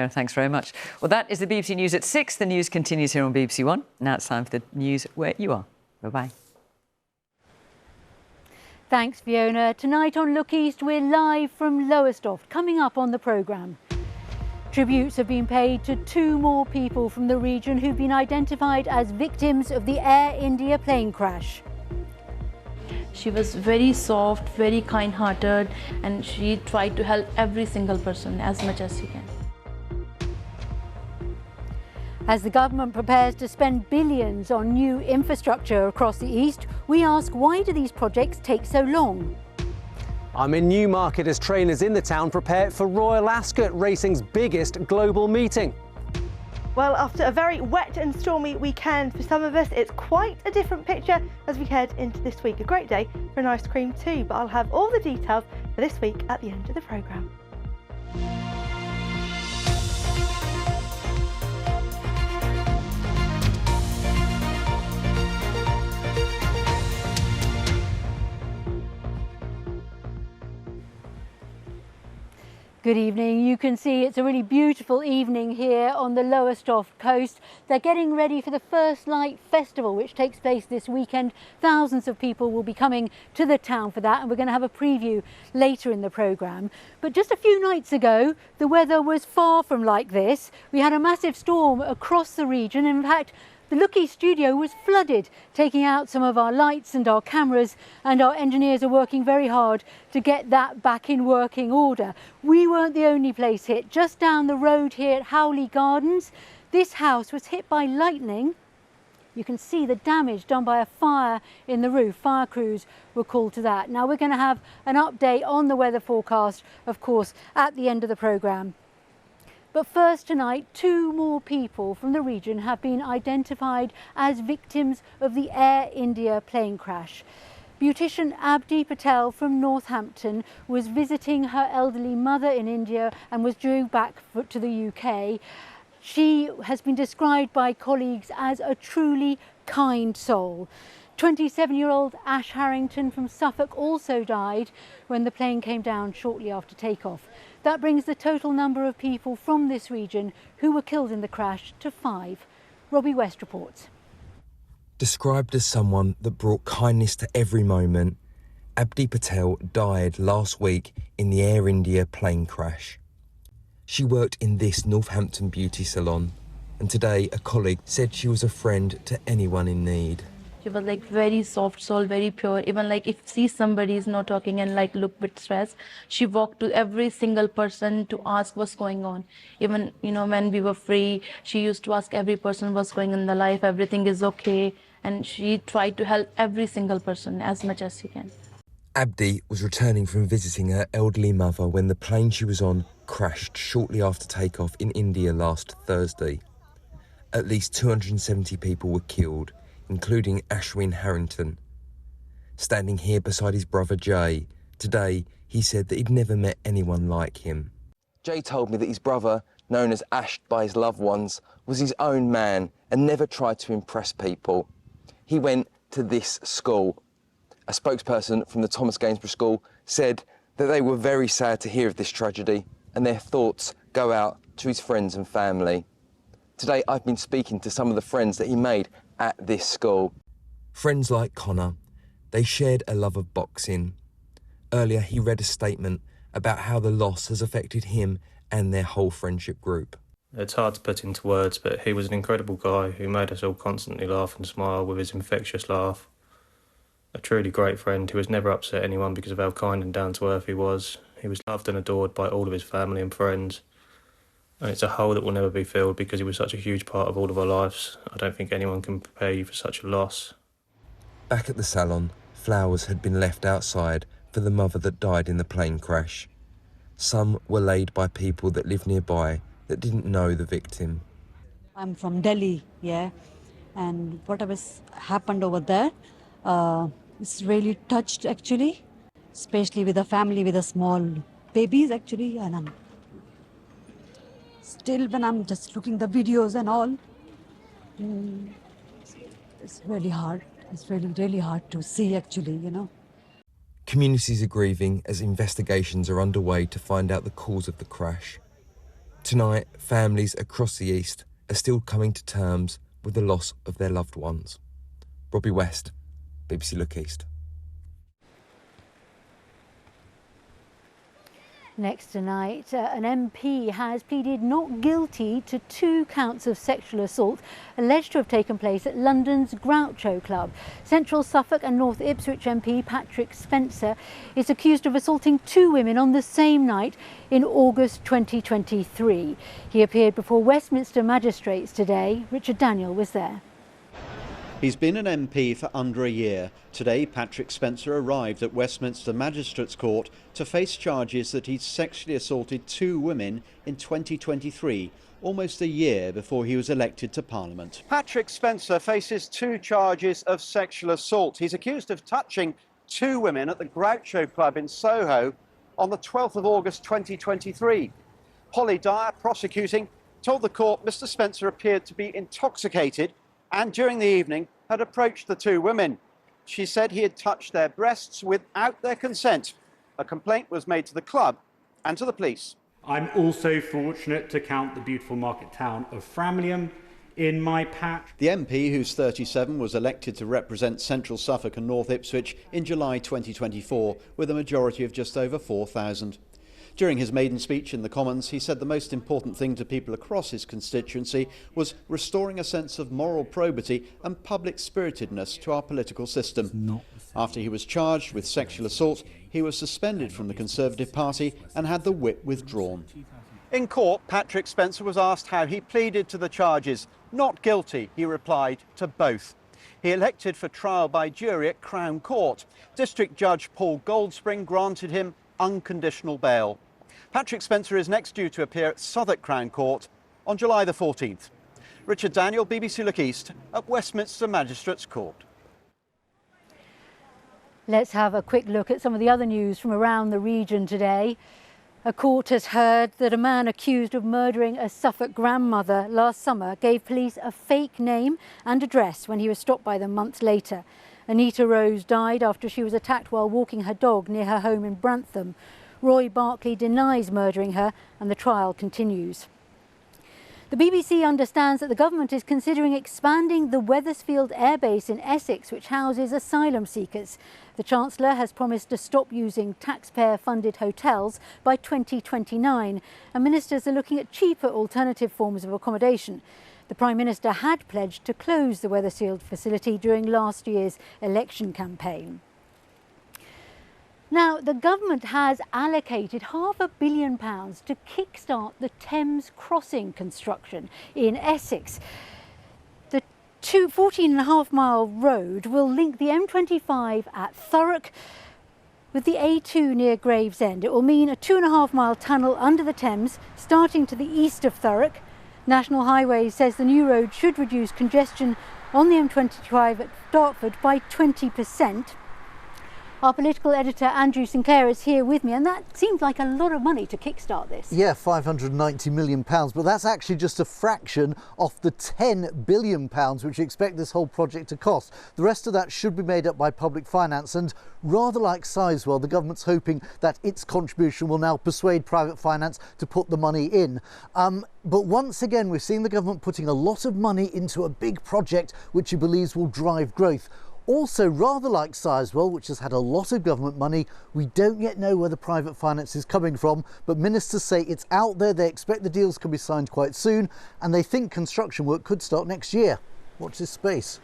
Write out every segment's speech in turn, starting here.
Thanks very much. Well, that is the BBC News at 6. The news continues here on BBC One. Now it's time for the news where you are. Bye-bye. Thanks, Fiona. Tonight on Look East, we're live from Lowestoft. Coming up on the programme, tributes have been paid to 2 more people from the region who've been identified as victims of the Air India plane crash. She was very soft, very kind-hearted, and she tried to help every single person as much as she can. As the government prepares to spend billions on new infrastructure across the East, we ask, why do these projects take so long? I'm in Newmarket as trainers in the town prepare for Royal Ascot, racing's biggest global meeting. Well, after a very wet and stormy weekend for some of us, it's quite a different picture as we head into this week. A great day for an ice cream too, but I'll have all the details for this week at the end of the programme. Good evening. You can see it's a really beautiful evening here on the Lowestoft coast. They're getting ready for the First Light Festival, which takes place this weekend. Thousands of people will be coming to the town for that, and we're going to have a preview later in the programme. But just a few nights ago, the weather was far from like this. We had a massive storm across the region. In fact, the Look East studio was flooded, taking out some of our lights and our cameras, and our engineers are working very hard to get that back in working order. We weren't the only place hit. Just down the road here at Howley Gardens, this house was hit by lightning. You can see the damage done by a fire in the roof. Fire crews were called to that. Now we're going to have an update on the weather forecast, of course, at the end of the programme. But first tonight, 2 more people from the region have been identified as victims of the Air India plane crash. Beautician Abdi Patel from Northampton was visiting her elderly mother in India and was due back to the UK. She has been described by colleagues as a truly kind soul. 27-year-old Ash Harrington from Suffolk also died when the plane came down shortly after takeoff. That brings the total number of people from this region who were killed in the crash to 5. Robbie West reports. Described as someone that brought kindness to every moment, Abdi Patel died last week in the Air India plane crash. She worked in this Northampton beauty salon, and today a colleague said she was a friend to anyone in need. She was like very soft soul, very pure. Even like if see somebody is not talking and like look bit stressed, she walked to every single person to ask what's going on. Even, you know, when we were free, she used to ask every person what's going on in their life, everything is okay. And she tried to help every single person as much as she can. Abdi was returning from visiting her elderly mother when the plane she was on crashed shortly after takeoff in India last Thursday. At least 270 people were killed, including Ashwin Harrington. Standing here beside his brother Jay, today he said that he'd never met anyone like him. Jay told me that his brother, known as Ash by his loved ones, was his own man and never tried to impress people. He went to this school. A spokesperson from the Thomas Gainsborough School said that they were very sad to hear of this tragedy and their thoughts go out to his friends and family. Today I've been speaking to some of the friends that he made at this school. Friends like Connor, they shared a love of boxing. Earlier he read a statement about how the loss has affected him and their whole friendship group. It's hard to put into words, but he was an incredible guy who made us all constantly laugh and smile with his infectious laugh. A truly great friend who has never upset anyone because of how kind and down to earth he was. He was loved and adored by all of his family and friends. And it's a hole that will never be filled because he was such a huge part of all of our lives. I don't think anyone can prepare you for such a loss. Back at the salon, flowers had been left outside for the mother that died in the plane crash. Some were laid by people that lived nearby that didn't know the victim. I'm from Delhi, yeah, and whatever's happened over there, it's really touched actually, especially with a family with a small babies actually, and still when I'm just looking the videos and all, it's really hard. It's really hard to see actually, you know. Communities are grieving as investigations are underway to find out the cause of the crash. Tonight, families across the East are still coming to terms with the loss of their loved ones. Robbie West, BBC Look East. Next tonight, an MP has pleaded not guilty to 2 counts of sexual assault alleged to have taken place at London's Groucho Club. Central Suffolk and North Ipswich MP Patrick Spencer is accused of assaulting 2 women on the same night in August 2023. He appeared before Westminster magistrates today. Richard Daniel was there. He's been an MP for under a year. Today, Patrick Spencer arrived at Westminster Magistrates Court to face charges that he'd sexually assaulted 2 women in 2023, almost a year before he was elected to Parliament. Patrick Spencer faces 2 charges of sexual assault. He's accused of touching 2 women at the Groucho Club in Soho on the 12th of August 2023. Polly Dyer, prosecuting, told the court Mr. Spencer appeared to be intoxicated and during the evening had approached the 2 women. She said he had touched their breasts without their consent. A complaint was made to the club and to the police. I'm also fortunate to count the beautiful market town of Framlingham in my patch. The MP, who's 37, was elected to represent Central Suffolk and North Ipswich in July 2024 with a majority of just over 4,000. During his maiden speech in the Commons, he said the most important thing to people across his constituency was restoring a sense of moral probity and public spiritedness to our political system. After he was charged with sexual assault, he was suspended from the Conservative Party and had the whip withdrawn. In court, Patrick Spencer was asked how he pleaded to the charges. Not guilty, he replied to both. He elected for trial by jury at Crown Court. District Judge Paul Goldspring granted him unconditional bail. Patrick Spencer is next due to appear at Southwark Crown Court on July the 14th. Richard Daniel, BBC Look East at Westminster Magistrates Court. Let's have a quick look at some of the other news from around the region today. A court has heard that a man accused of murdering a Suffolk grandmother last summer gave police a fake name and address when he was stopped by them months later. Anita Rose died after she was attacked while walking her dog near her home in Brantham. Roy Barkley denies murdering her and the trial continues. The BBC understands that the government is considering expanding the Wethersfield airbase in Essex, which houses asylum seekers. The Chancellor has promised to stop using taxpayer-funded hotels by 2029, and ministers are looking at cheaper alternative forms of accommodation. The Prime Minister had pledged to close the Wethersfield facility during last year's election campaign. Now, the government has allocated £500 million to kickstart the Thames Crossing construction in Essex. The 14.5-mile road will link the M25 at Thurrock with the A2 near Gravesend. It will mean a 2.5-mile tunnel under the Thames starting to the east of Thurrock. National Highways says the new road should reduce congestion on the M25 at Dartford by 20%. Our political editor Andrew Sinclair is here with me, and that seems like a lot of money to kickstart this. Yeah, £590 million, but that's actually just a fraction of the £10 billion which you expect this whole project to cost. The rest of that should be made up by public finance, and rather like Sizewell, the government's hoping that its contribution will now persuade private finance to put the money in. But once again, we've seen the government putting a lot of money into a big project which it believes will drive growth. Also, rather like Sizewell, which has had a lot of government money, we don't yet know where the private finance is coming from, but ministers say it's out there, they expect the deals can be signed quite soon, and they think construction work could start next year. Watch this space.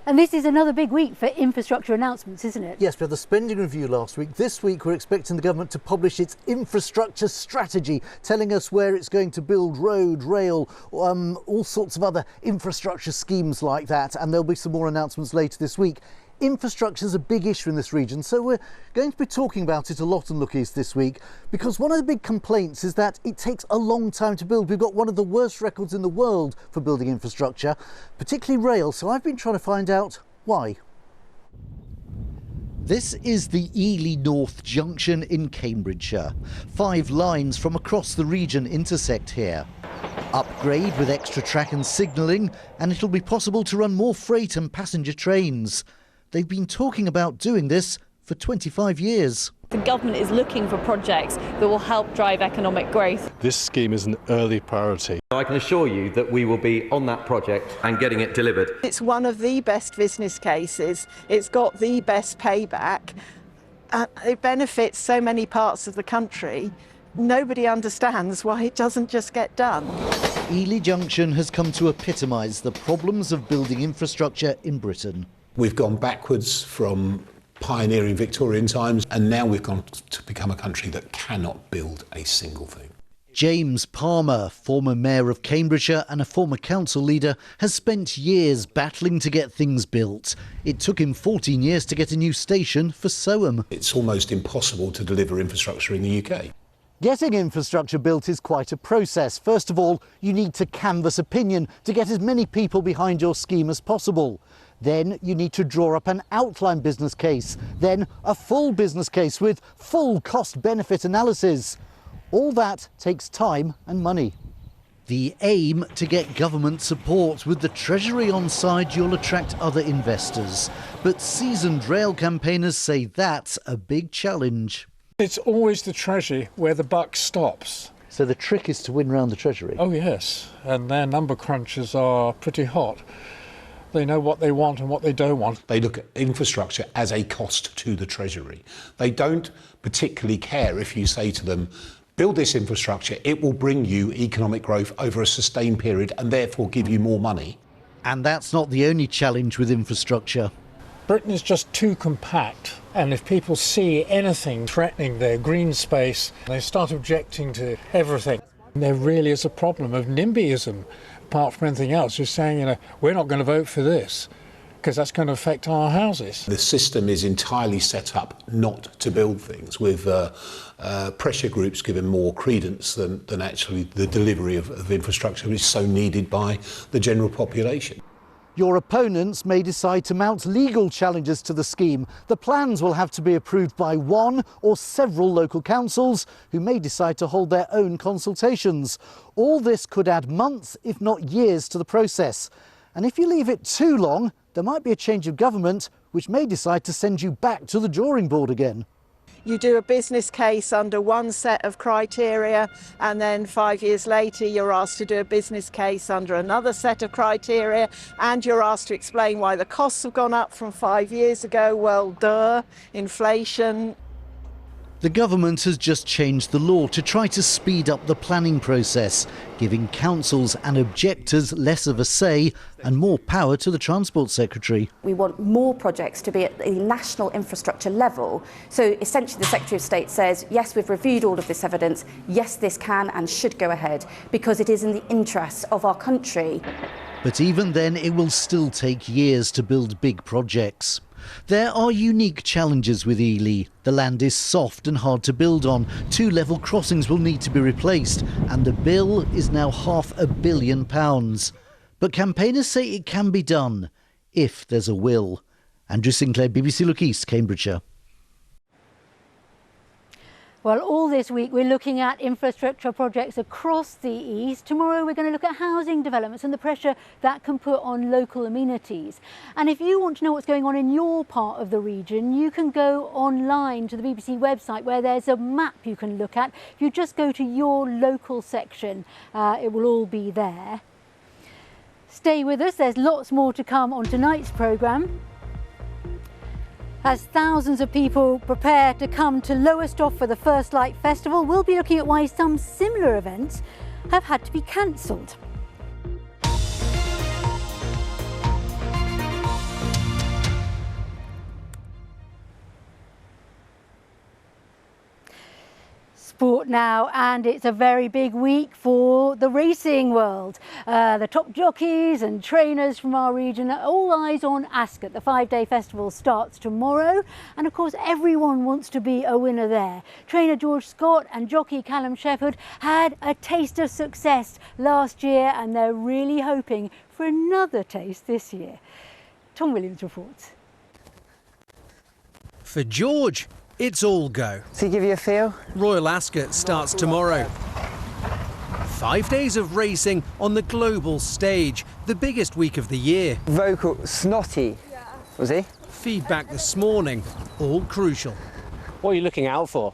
And this is another big week for infrastructure announcements, isn't it? Yes, we had the spending review last week. This week we're expecting the government to publish its infrastructure strategy, telling us where it's going to build road, rail, all sorts of other infrastructure schemes like that. And there'll be some more announcements later this week. Infrastructure is a big issue in this region, so we're going to be talking about it a lot on Look East this week, because one of the big complaints is that it takes a long time to build. We've got one of the worst records in the world for building infrastructure, particularly rail, so I've been trying to find out why. This is the Ely North Junction in Cambridgeshire. 5 lines from across the region intersect here. Upgrade with extra track and signalling, and it'll be possible to run more freight and passenger trains. They've been talking about doing this for 25 years. The government is looking for projects that will help drive economic growth. This scheme is an early priority. I can assure you that we will be on that project and getting it delivered. It's one of the best business cases. It's got the best payback. It benefits so many parts of the country. Nobody understands why it doesn't just get done. Ely Junction has come to epitomise the problems of building infrastructure in Britain. We've gone backwards from pioneering Victorian times, and now we've gone to become a country that cannot build a single thing. James Palmer, former mayor of Cambridgeshire and a former council leader, has spent years battling to get things built. It took him 14 years to get a new station for Soham. It's almost impossible to deliver infrastructure in the UK. Getting infrastructure built is quite a process. First of all, you need to canvass opinion to get as many people behind your scheme as possible. Then you need to draw up an outline business case, then a full business case with full cost-benefit analysis. All that takes time and money. The aim to get government support. With the Treasury on side, you'll attract other investors. But seasoned rail campaigners say that's a big challenge. It's always the Treasury where the buck stops. So the trick is to win round the Treasury? Oh yes, and their number crunchers are pretty hot. They know what they want and what they don't want. They look at infrastructure as a cost to the Treasury. They don't particularly care if you say to them, build this infrastructure, it will bring you economic growth over a sustained period and therefore give you more money. And that's not the only challenge with infrastructure. Britain is just too compact, and if people see anything threatening their green space, they start objecting to everything. And there really is a problem of NIMBYism. Apart from anything else, just saying, we're not going to vote for this because that's going to affect our houses. The system is entirely set up not to build things, with pressure groups given more credence than actually the delivery of infrastructure which is so needed by the general population. Your opponents may decide to mount legal challenges to the scheme. The plans will have to be approved by one or several local councils, who may decide to hold their own consultations. All this could add months, if not years, to the process. And if you leave it too long, there might be a change of government, which may decide to send you back to the drawing board again. You do a business case under one set of criteria, and then 5 years later you're asked to do a business case under another set of criteria, and you're asked to explain why the costs have gone up from 5 years ago. Well, duh, inflation. The government has just changed the law to try to speed up the planning process, giving councils and objectors less of a say and more power to the Transport Secretary. We want more projects to be at the national infrastructure level. So essentially the Secretary of State says, yes, we've reviewed all of this evidence, yes, this can and should go ahead, because it is in the interests of our country. But even then, it will still take years to build big projects. There are unique challenges with Ely. The land is soft and hard to build on. 2 level crossings will need to be replaced, and the bill is now £500 million. But campaigners say it can be done, if there's a will. Andrew Sinclair, BBC Look East, Cambridgeshire. Well, all this week we're looking at infrastructure projects across the East. Tomorrow we're going to look at housing developments and the pressure that can put on local amenities. And if you want to know what's going on in your part of the region, you can go online to the BBC website, where there's a map you can look at. If you just go to your local section, it will all be there. Stay with us, there's lots more to come on tonight's programme. As thousands of people prepare to come to Lowestoft for the First Light Festival, we'll be looking at why some similar events have had to be cancelled. Sport now, and it's a very big week for the racing world. The top jockeys and trainers from our region are all eyes on Ascot. The 5-day festival starts tomorrow, and of course everyone wants to be a winner there. Trainer George Scott and jockey Callum Shepherd had a taste of success last year, and they're really hoping for another taste this year. Tom Williams reports. For George, it's all go. Does he give you a feel? Royal Ascot starts tomorrow. 5 days of racing on the global stage, the biggest week of the year. Vocal, snotty, was he? Feedback this morning, all crucial. What are you looking out for?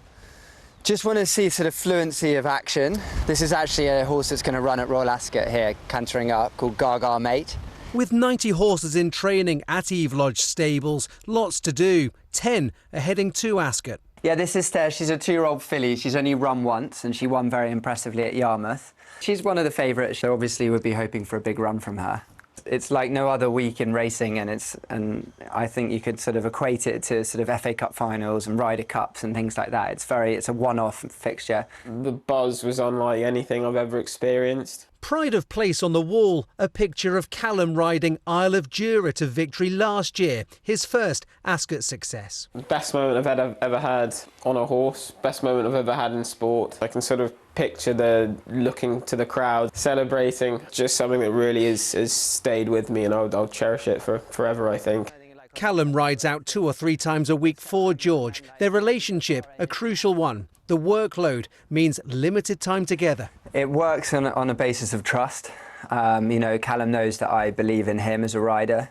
Just want to see sort of fluency of action. This is actually a horse that's going to run at Royal Ascot here, cantering up, called Gaga Mate. With 90 horses in training at Eve Lodge stables, lots to do. 10 are heading to Ascot. Yeah, this is Stare. She's a 2-year-old filly. She's only run once, and she won very impressively at Yarmouth. She's one of the favourites, so obviously we'd be hoping for a big run from her. It's like no other week in racing, and I think you could sort of equate it to sort of FA Cup finals and Ryder Cups and things like that. It's a one-off fixture. The buzz was unlike anything I've ever experienced. Pride of place on the wall, a picture of Callum riding Isle of Jura to victory last year, his first Ascot success. Best moment I've ever had on a horse, best moment I've ever had in sport. I can sort of picture the looking to the crowd, celebrating, just something that really has stayed with me, and I'll cherish it for forever, I think. Callum rides out 2 or 3 times a week for George. Their relationship, a crucial one. The workload means limited time together. It works on a basis of trust. You know, Callum knows that I believe in him as a rider,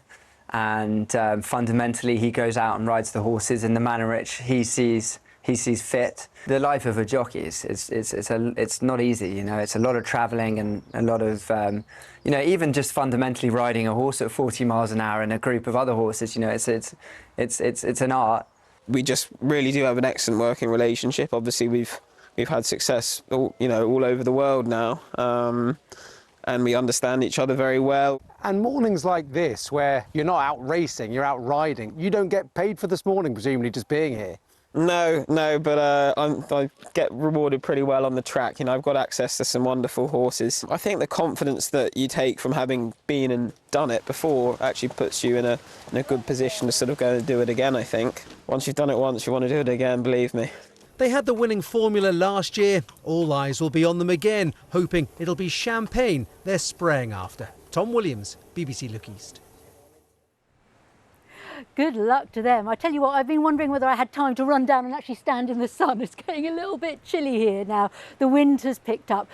and fundamentally he goes out and rides the horses in the manner which he sees fit. The life of a jockey it's not easy. You know, it's a lot of travelling and a lot of you know, even just fundamentally riding a horse at 40 miles an hour in a group of other horses. You know, it's an art. We just really do have an excellent working relationship. Obviously, we've had success, all over the world now, and we understand each other very well. And mornings like this, where you're not out racing, you're out riding, you don't get paid for this morning, presumably, just being here. No, but I get rewarded pretty well on the track. You know, I've got access to some wonderful horses. I think the confidence that you take from having been and done it before actually puts you in a good position to sort of go and do it again, I think. Once you've done it once, you want to do it again, believe me. They had the winning formula last year. All eyes will be on them again, hoping it'll be champagne they're spraying after. Tom Williams, BBC Look East. Good luck to them. I tell you what, I've been wondering whether I had time to run down and actually stand in the sun. It's getting a little bit chilly here now. The wind has picked up.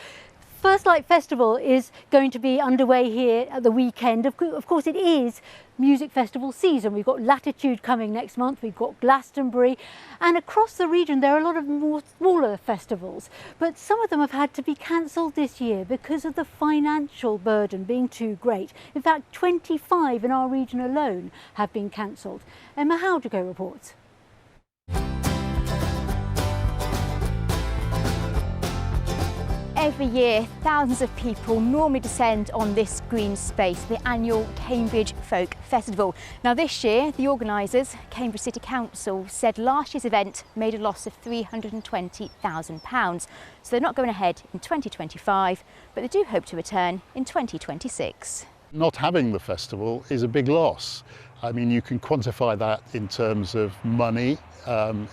First Light Festival is going to be underway here at the weekend. Of course, it is music festival season. We've got Latitude coming next month, we've got Glastonbury, and across the region there are a lot of more smaller festivals, but some of them have had to be cancelled this year because of the financial burden being too great. In fact, 25 in our region alone have been cancelled. Emma Howdigo reports. Every year, thousands of people normally descend on this green space, the annual Cambridge Folk Festival. Now this year, the organisers, Cambridge City Council, said last year's event made a loss of £320,000. So they're not going ahead in 2025, but they do hope to return in 2026. Not having the festival is a big loss. I mean, you can quantify that in terms of money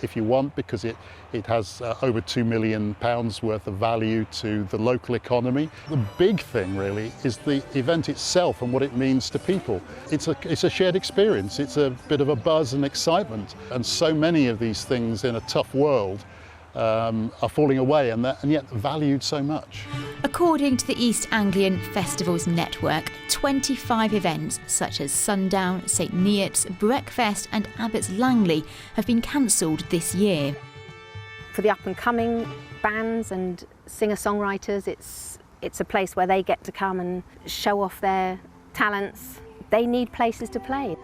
if you want, because it has over £2 million worth of value to the local economy. The big thing really is the event itself and what it means to people. It's a shared experience. It's a bit of a buzz and excitement, and so many of these things in a tough world are falling away, and yet valued so much. According to the East Anglian Festivals Network, 25 events such as Sundown, St Neots, Breakfast and Abbots Langley have been cancelled this year. For the up-and-coming bands and singer-songwriters, it's a place where they get to come and show off their talents. They need places to play.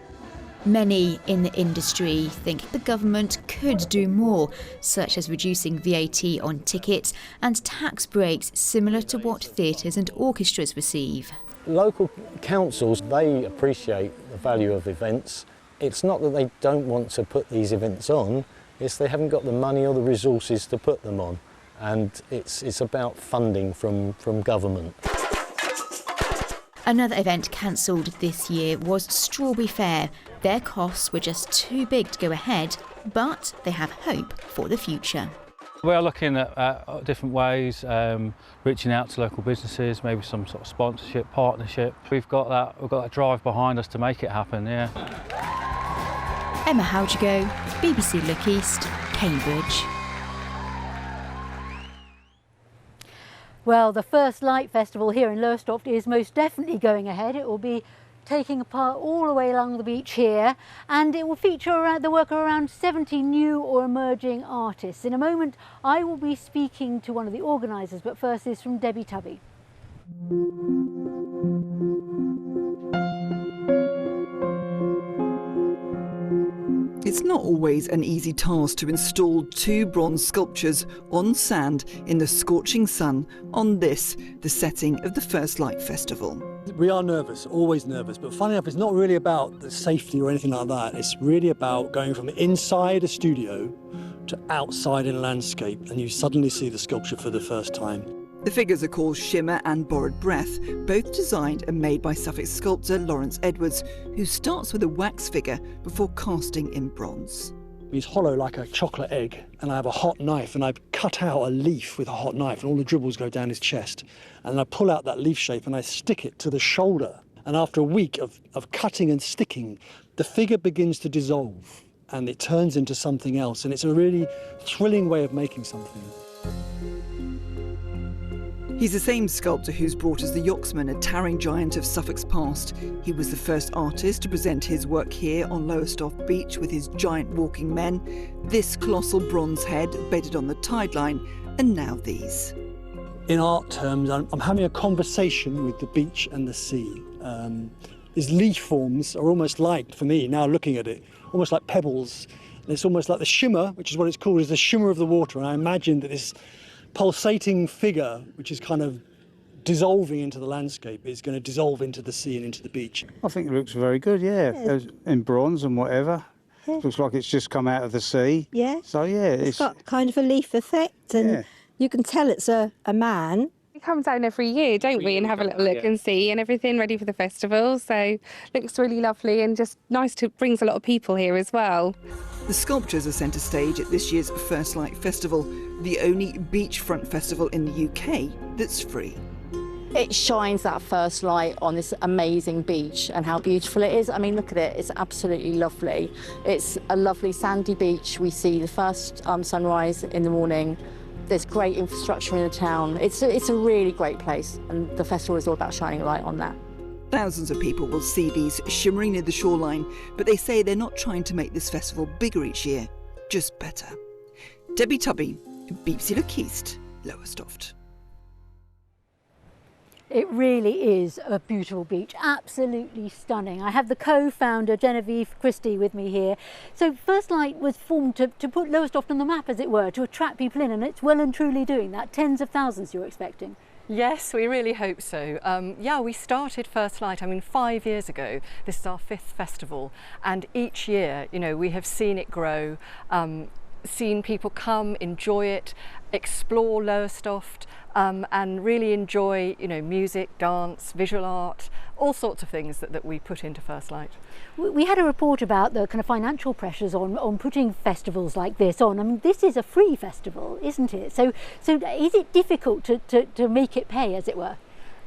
Many in the industry think the government could do more, such as reducing VAT on tickets and tax breaks similar to what theatres and orchestras receive. Local councils, they appreciate the value of events. It's not that they don't want to put these events on, it's they haven't got the money or the resources to put them on. And it's about funding from government. Another event cancelled this year was Strawberry Fair. Their costs were just too big to go ahead, but they have hope for the future. We are looking at different ways, reaching out to local businesses, maybe some sort of sponsorship, partnership. We've got that drive behind us to make it happen, yeah. Emma Howdigo, BBC Look East, Cambridge. Well, the First Light Festival here in Lowestoft is most definitely going ahead. It will be taking part all the way along the beach here, and it will feature the work of around 70 new or emerging artists. In a moment I will be speaking to one of the organisers, but first this from Debbie Tubby. It's not always an easy task to install 2 bronze sculptures on sand in the scorching sun on this, the setting of the First Light Festival. We are nervous, always nervous, but funny enough, it's not really about the safety or anything like that. It's really about going from inside a studio to outside in a landscape, and you suddenly see the sculpture for the first time. The figures are called Shimmer and Borrowed Breath, both designed and made by Suffolk sculptor Lawrence Edwards, who starts with a wax figure before casting in bronze. He's hollow like a chocolate egg, and I have a hot knife, and I cut out a leaf with a hot knife, and all the dribbles go down his chest. And I pull out that leaf shape and I stick it to the shoulder. And after a week of cutting and sticking, the figure begins to dissolve and it turns into something else. And it's a really thrilling way of making something. He's the same sculptor who's brought us the Yoxman, a towering giant of Suffolk's past. He was the first artist to present his work here on Lowestoft Beach with his giant walking men, this colossal bronze head bedded on the tide line, and now these. In art terms, I'm having a conversation with the beach and the sea. These leaf forms are almost like, for me, now looking at it, almost like pebbles. And it's almost like the shimmer, which is what it's called, is the shimmer of the water. And I imagine that this pulsating figure, which is kind of dissolving into the landscape, is going to dissolve into the sea and into the beach. I think it looks very good, yeah. In bronze and whatever. Yeah. Looks like it's just come out of the sea. Yeah. So, yeah. It's got kind of a leaf effect, and you can tell it's a man. We come down every year, don't we, and have a little look and see and everything ready for the festival. So looks really lovely and just nice to brings a lot of people here as well. The sculptures are centre stage at this year's First Light Festival, the only beachfront festival in the UK that's free. It shines that first light on this amazing beach and how beautiful it is. I mean, look at it, it's absolutely lovely. It's a lovely sandy beach. We see the first sunrise in the morning. There's great infrastructure in the town. It's a really great place, and the festival is all about shining a light on that. Thousands of people will see these shimmering near the shoreline, but they say they're not trying to make this festival bigger each year, just better. Debbie Tubby, BBC Look East, Lowestoft. It really is a beautiful beach, absolutely stunning. I have the co-founder Genevieve Christie with me here. So First Light was formed to put Lowestoft on the map, as it were, to attract people in, and it's well and truly doing that. Tens of thousands you're expecting. Yes, we really hope so. Yeah, we started First Light, 5 years ago. This is our 5th festival, and each year, we have seen it grow, seen people come, enjoy it, explore Lowestoft, and really enjoy, music, dance, visual art, all sorts of things that we put into First Light. We had a report about the kind of financial pressures on putting festivals like this on. This is a free festival, isn't it? So is it difficult to make it pay, as it were?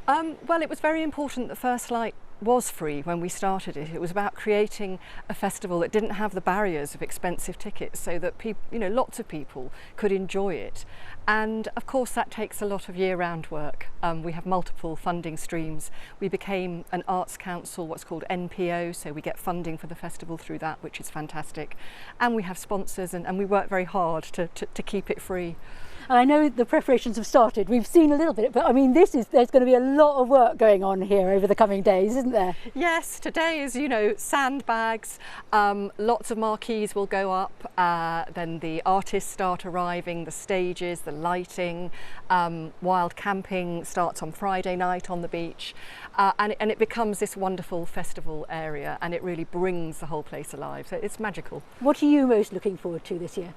Well, it was very important that First Light was free when we started it. It was about creating a festival that didn't have the barriers of expensive tickets, so that people, lots of people could enjoy it. And of course that takes a lot of year-round work. We have multiple funding streams. We became an arts council, what's called NPO, so we get funding for the festival through that, which is fantastic. And we have sponsors, and we work very hard to keep it free. I know the preparations have started. We've seen a little bit, but there's going to be a lot of work going on here over the coming days, isn't there? Yes, today is, sandbags, lots of marquees will go up, then the artists start arriving, the stages, the lighting, wild camping starts on Friday night on the beach, and it becomes this wonderful festival area, and it really brings the whole place alive, so it's magical. What are you most looking forward to this year?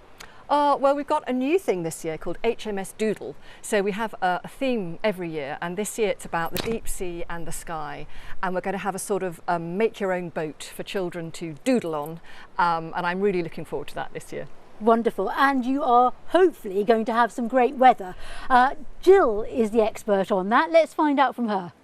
Well, we've got a new thing this year called HMS Doodle. So we have a theme every year, and this year it's about the deep sea and the sky. And we're going to have a sort of make your own boat for children to doodle on. And I'm really looking forward to that this year. Wonderful. And you are hopefully going to have some great weather. Jill is the expert on that. Let's find out from her.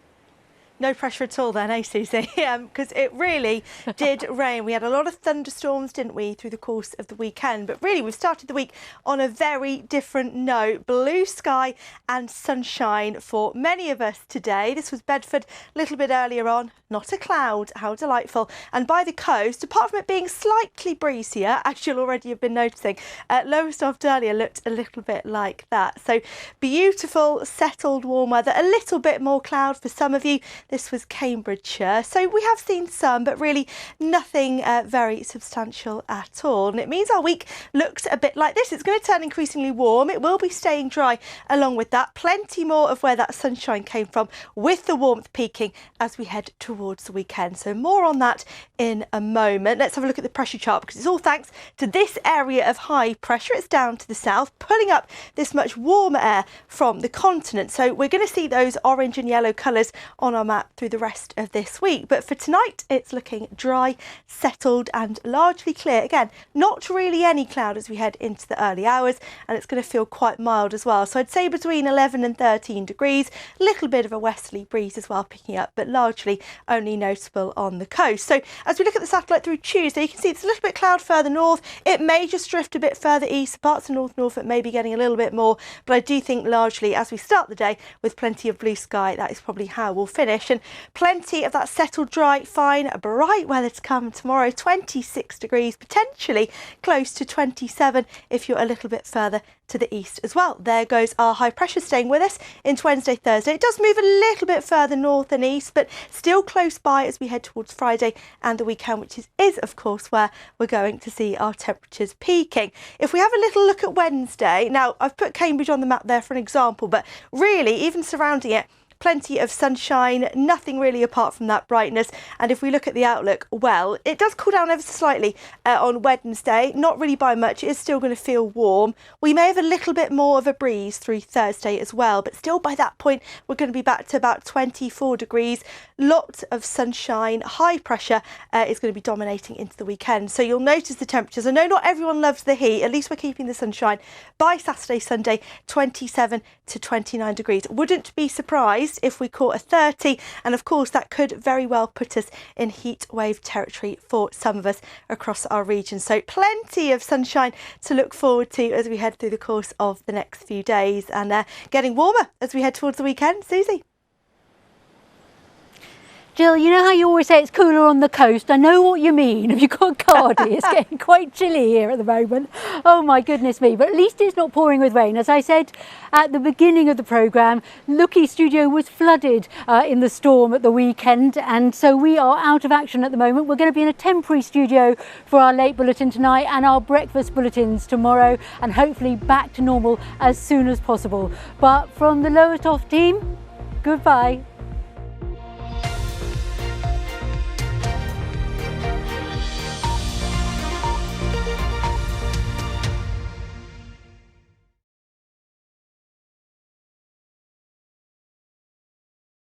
No pressure at all then, eh, Susie? Because it really did rain. We had a lot of thunderstorms, didn't we, through the course of the weekend. But really, we've started the week on a very different note. Blue sky and sunshine for many of us today. This was Bedford a little bit earlier on. Not a cloud. How delightful. And by the coast, apart from it being slightly breezier, as you'll already have been noticing, Lowestoft earlier looked a little bit like that. So beautiful, settled, warm weather. A little bit more cloud for some of you. This was Cambridgeshire. So we have seen some, but really nothing very substantial at all. And it means our week looks a bit like this. It's going to turn increasingly warm. It will be staying dry along with that. Plenty more of where that sunshine came from, with the warmth peaking as we head towards the weekend. So more on that in a moment. Let's have a look at the pressure chart, because it's all thanks to this area of high pressure. It's down to the south, pulling up this much warmer air from the continent. So we're going to see those orange and yellow colours on our map through the rest of this week. But for tonight, it's looking dry, settled and largely clear. Again, not really any cloud as we head into the early hours, and it's going to feel quite mild as well. So I'd say between 11 and 13 degrees, a little bit of a westerly breeze as well picking up, but largely only noticeable on the coast. So as we look at the satellite through Tuesday, you can see it's a little bit cloud further north. It may just drift a bit further east. Parts of North Norfolk may be getting a little bit more, but I do think largely as we start the day with plenty of blue sky, that is probably how we'll finish. And plenty of that settled, dry, fine, bright weather to come tomorrow. 26 degrees, potentially close to 27 if you're a little bit further to the east as well. There goes our high pressure staying with us into Wednesday, Thursday. It does move a little bit further north and east, but still close by as we head towards Friday and the weekend, which is of course where we're going to see our temperatures peaking. If we have a little look at Wednesday, now I've put Cambridge on the map there for an example, but really even surrounding it, plenty of sunshine, nothing really apart from that brightness. And if we look at the outlook, well, it does cool down ever so slightly on Wednesday, not really by much. It is still going to feel warm. We may have a little bit more of a breeze through Thursday as well, but still by that point we're going to be back to about 24 degrees. Lots of sunshine, high pressure is going to be dominating into the weekend. So you'll notice the temperatures. I know not everyone loves the heat, at least we're keeping the sunshine. By Saturday, Sunday, 27 to 29 degrees. Wouldn't be surprised if we caught a 30, and of course that could very well put us in heat wave territory for some of us across our region. So plenty of sunshine to look forward to as we head through the course of the next few days, and getting warmer as we head towards the weekend. Susie? Jill, you know how you always say it's cooler on the coast? I know what you mean. Have you got Cardi? It's getting quite chilly here at the moment. Oh my goodness me. But at least it's not pouring with rain. As I said at the beginning of the programme, Lucky Studio was flooded in the storm at the weekend, and so we are out of action at the moment. We're going to be in a temporary studio for our late bulletin tonight and our breakfast bulletins tomorrow, and hopefully back to normal as soon as possible. But from the Lowestoft team, goodbye.